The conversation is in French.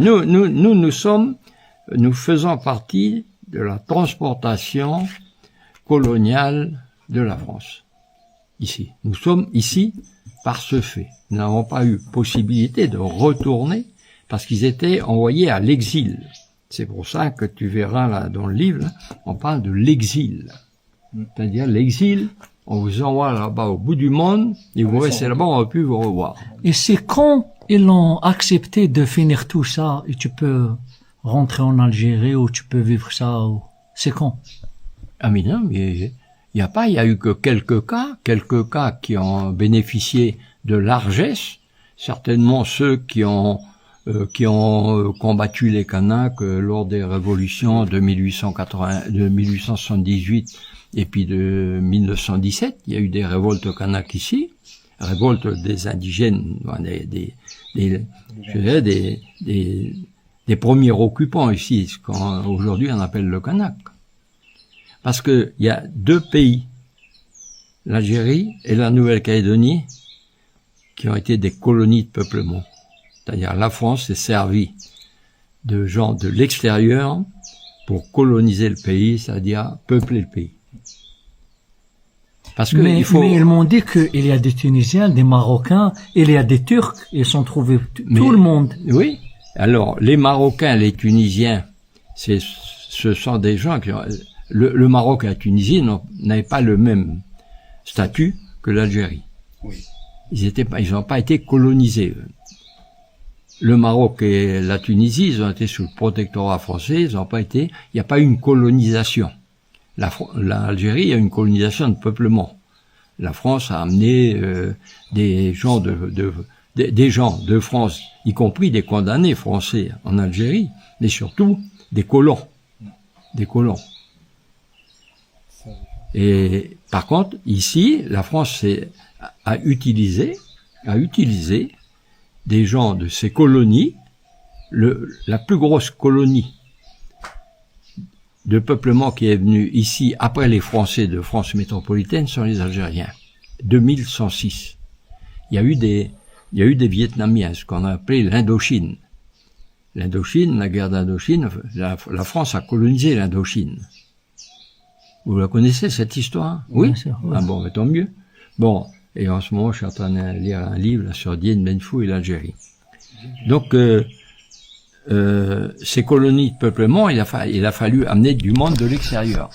Nous faisons partie de la transportation coloniale de la France. Ici. Nous sommes ici par ce fait. Nous n'avons pas eu possibilité de retourner parce qu'ils étaient envoyés à l'exil. C'est pour ça que tu verras là dans le livre, là, on parle de l'exil. C'est-à-dire l'exil, on vous envoie là-bas au bout du monde, et vous restez là-bas, on va plus vous revoir. Et c'est quand ils ont accepté de finir tout ça et tu peux rentrer en Algérie ou tu peux vivre ça ou... C'est quand? Ah mais non, mais il y a eu que quelques cas qui ont bénéficié de largesse, certainement ceux qui ont combattu les Kanaks lors des révolutions de 1878 et puis de 1917. Il y a eu des révoltes Kanaks ici, révoltes des indigènes, des premiers occupants ici, ce qu'aujourd'hui on appelle le Kanak. Parce que il y a deux pays, l'Algérie et la Nouvelle-Calédonie, qui ont été des colonies de peuplement. C'est-à-dire la France s'est servie de gens de l'extérieur pour coloniser le pays, c'est-à-dire peupler le pays. Parce que mais ils m'ont dit qu'il y a des Tunisiens, des Marocains, il y a des Turcs, ils sont trouvés tout le monde. Oui. Alors, les Marocains, les Tunisiens, ce sont des gens qui ont, le Maroc et la Tunisie n'avaient pas le même statut que l'Algérie. Oui. Ils n'ont pas été colonisés. Le Maroc et la Tunisie, ils ont été sous le protectorat français, il n'y a pas eu une colonisation. L'Algérie, il y a une colonisation de peuplement. La France a amené des gens de France, y compris des condamnés français en Algérie, mais surtout des colons. Et par contre, ici, la France a utilisé des gens de ces colonies. La plus grosse colonie de peuplement qui est venue ici après les Français de France métropolitaine sont les Algériens. 2106. Il y a eu des Vietnamiens, ce qu'on a appelé l'Indochine. L'Indochine, la guerre d'Indochine, la France a colonisé l'Indochine. Vous la connaissez, cette histoire? Oui? Oui. Ah bon, mais tant mieux. Bon. Et en ce moment, je suis en train de lire un livre là, sur Dien Bien Phu et l'Algérie. Donc, ces colonies de peuplement, il a fallu amener du monde de l'extérieur.